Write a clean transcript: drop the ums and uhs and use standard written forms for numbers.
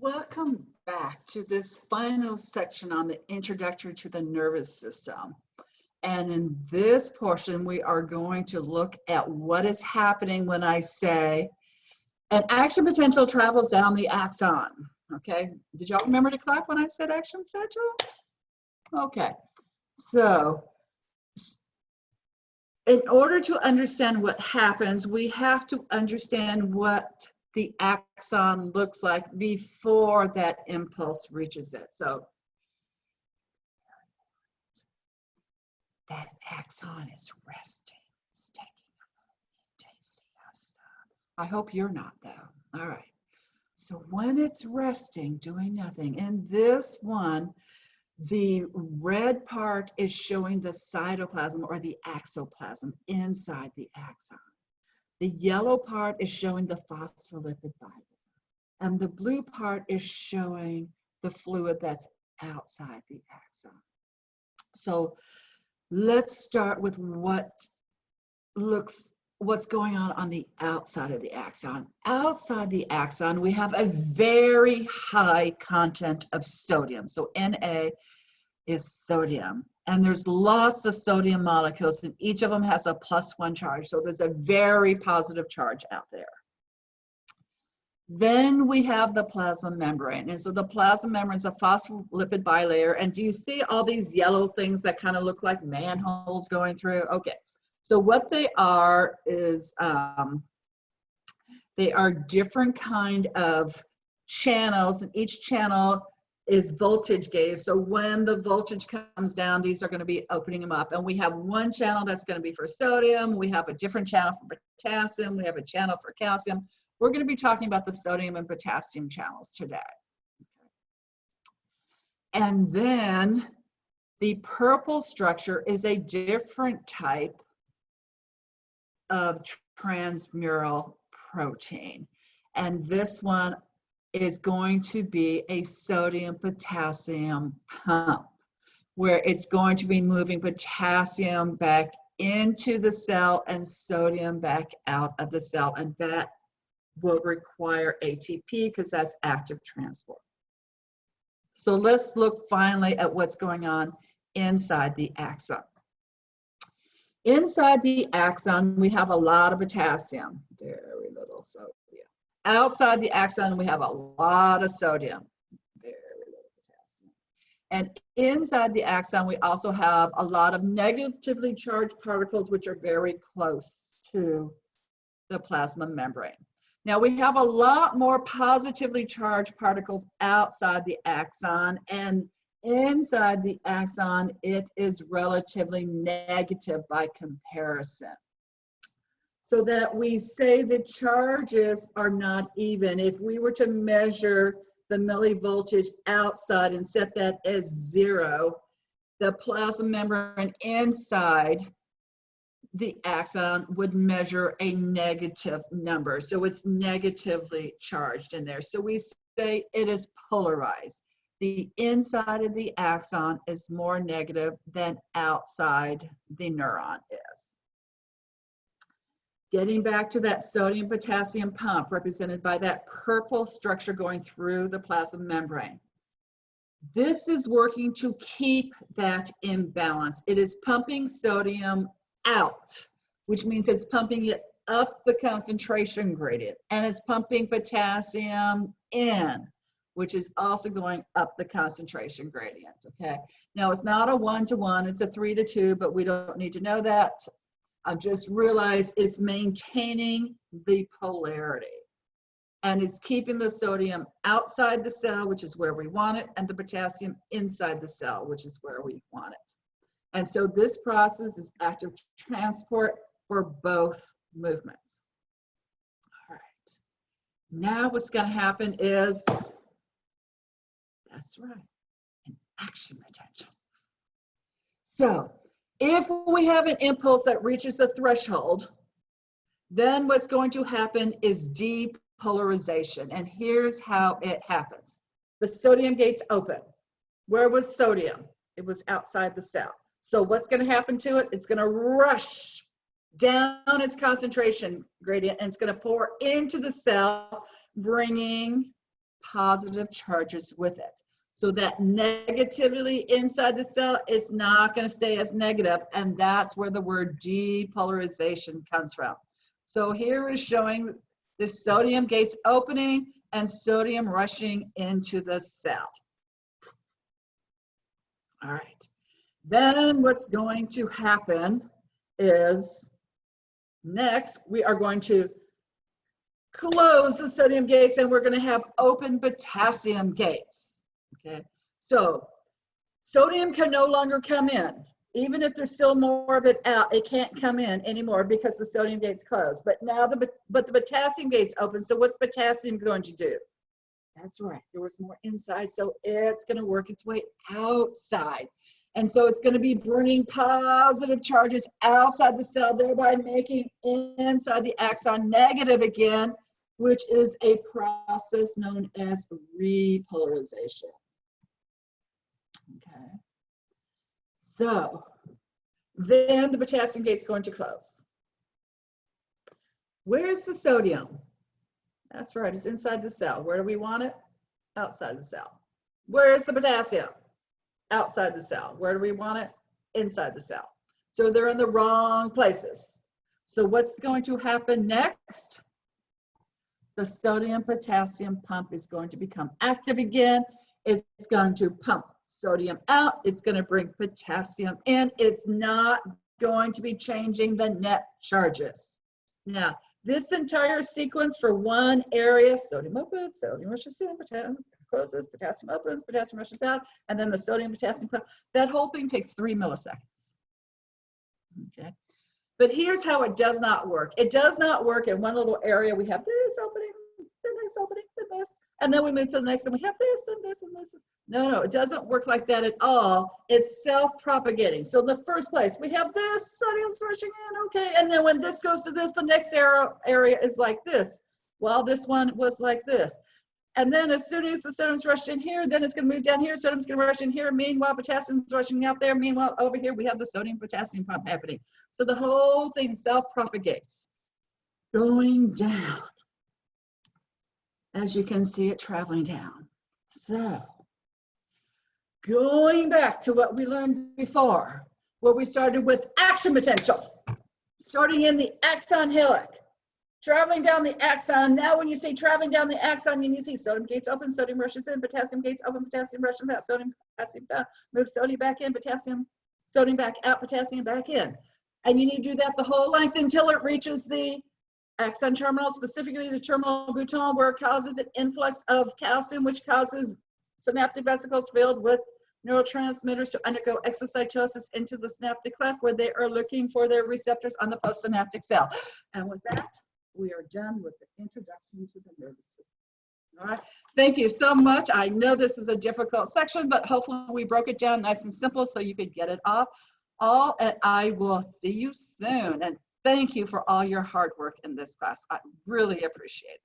Welcome back to this final section on the introductory to the nervous system. And in this portion, we are going to look at what is happening when I say an action potential travels down the axon. Okay, did y'all remember to clap when I said action potential? Okay, so in order to understand what happens, we have to understand what the axon looks like before that impulse reaches it. So that axon is resting. It's taking a moment to see us stop. I hope you're not though. All right. So when it's resting, doing nothing, in this one, the red part is showing the cytoplasm or the axoplasm inside the axon. The yellow part is showing the phospholipid bilayer. And the blue part is showing the fluid that's outside the axon. So let's start with what's going on the outside of the axon. Outside the axon, we have a very high content of sodium. So Na is sodium. And there's lots of sodium molecules, and each of them has a +1 charge. So there's a very positive charge out there. Then we have the plasma membrane. And so the plasma membrane is a phospholipid bilayer. And do you see all these yellow things that kind of look like manholes going through? Okay. So what they are is they are different kind of channels, and each channel is voltage gauge. So when the voltage comes down, these are going to be opening them up. And we have one channel that's going to be for sodium. We have a different channel for potassium. We have a channel for calcium. We're going to be talking about the sodium and potassium channels today. And then the purple structure is a different type of transmural protein. And this one is going to be a sodium potassium pump, where it's going to be moving potassium back into the cell and sodium back out of the cell. And that will require ATP because that's active transport. So let's look finally at what's going on inside the axon. Inside the axon, we have a lot of potassium, very little sodium. Outside the axon, we have a lot of sodium, very little potassium. And inside the axon, we also have a lot of negatively charged particles, which are very close to the plasma membrane. Now, we have a lot more positively charged particles outside the axon, and inside the axon, it is relatively negative by comparison. So that we say the charges are not even. If we were to measure the millivoltage outside and set that as 0, the plasma membrane inside the axon would measure a negative number. So it's negatively charged in there. So we say it is polarized. The inside of the axon is more negative than outside the neuron is. Getting back to that sodium potassium pump represented by that purple structure going through the plasma membrane. This is working to keep that in balance. It is pumping sodium out, which means it's pumping it up the concentration gradient, and it's pumping potassium in, which is also going up the concentration gradient, okay? Now, it's not a 1-to-1, it's a 3-to-2, but we don't need to know that. I just realized it's maintaining the polarity, and it's keeping the sodium outside the cell, which is where we want it, and the potassium inside the cell, which is where we want it. And so this process is active transport for both movements. All right. Now what's going to happen is, that's right, an action potential. So if we have an impulse that reaches the threshold, then what's going to happen is depolarization. And here's how it happens. The sodium gates open. Where was sodium? It was outside the cell. So what's going to happen to it? It's going to rush down its concentration gradient, and it's going to pour into the cell, bringing positive charges with it. So that negativity inside the cell is not going to stay as negative, and that's where the word depolarization comes from. So here is showing the sodium gates opening and sodium rushing into the cell. All right. Then what's going to happen is next we are going to close the sodium gates and we're going to have open potassium gates. Okay, so sodium can no longer come in. Even if there's still more of it out, it can't come in anymore because the sodium gate's closed. But now the potassium gate's open. So what's potassium going to do? That's right, there was more inside, so it's going to work its way outside. And so it's going to be bringing positive charges outside the cell, thereby making inside the axon negative again, which is a process known as repolarization. Okay. So then the potassium gate's going to close. Where's the sodium? That's right, it's inside the cell. Where do we want it? Outside the cell. Where's the potassium? Outside the cell. Where do we want it? Inside the cell. So they're in the wrong places. So what's going to happen next? The sodium-potassium pump is going to become active again. It's going to pump sodium out. It's going to bring potassium in. It's not going to be changing the net charges. Now, this entire sequence for one area, sodium opens, sodium rushes in, potassium closes, potassium opens, potassium rushes out, and then the sodium potassium pump, that whole thing takes 3 milliseconds. Okay, but here's how it does not work. It does not work in one little area. We have this opening, then this opening, then this, and then we move to the next and we have this and this and this. No, it doesn't work like that at all. It's self-propagating. So in the first place, we have this, sodium's rushing in, okay, and then when this goes to this, the next area is like this. Well, this one was like this. And then as soon as the sodium's rushed in here, then it's going to move down here, sodium's going to rush in here, meanwhile, potassium's rushing out there, meanwhile, over here, we have the sodium-potassium pump happening. So the whole thing self-propagates, going down. As you can see it traveling down. So, going back to what we learned before, where we started with action potential, starting in the axon hillock, traveling down the axon. Now when you say traveling down the axon, you see sodium gates open, sodium rushes in, potassium gates open, potassium rushes out, sodium, potassium down, move sodium back in, potassium, sodium back out, potassium back in. And you need to do that the whole length until it reaches the axon terminal, specifically the terminal bouton, where it causes an influx of calcium, which causes synaptic vesicles filled with neurotransmitters to undergo exocytosis into the synaptic cleft, where they are looking for their receptors on the postsynaptic cell. And with that, we are done with the introduction to the nervous system. All right, thank you so much. I know this is a difficult section, but hopefully we broke it down nice and simple so you could get it off. And I will see you soon. And thank you for all your hard work in this class. I really appreciate it.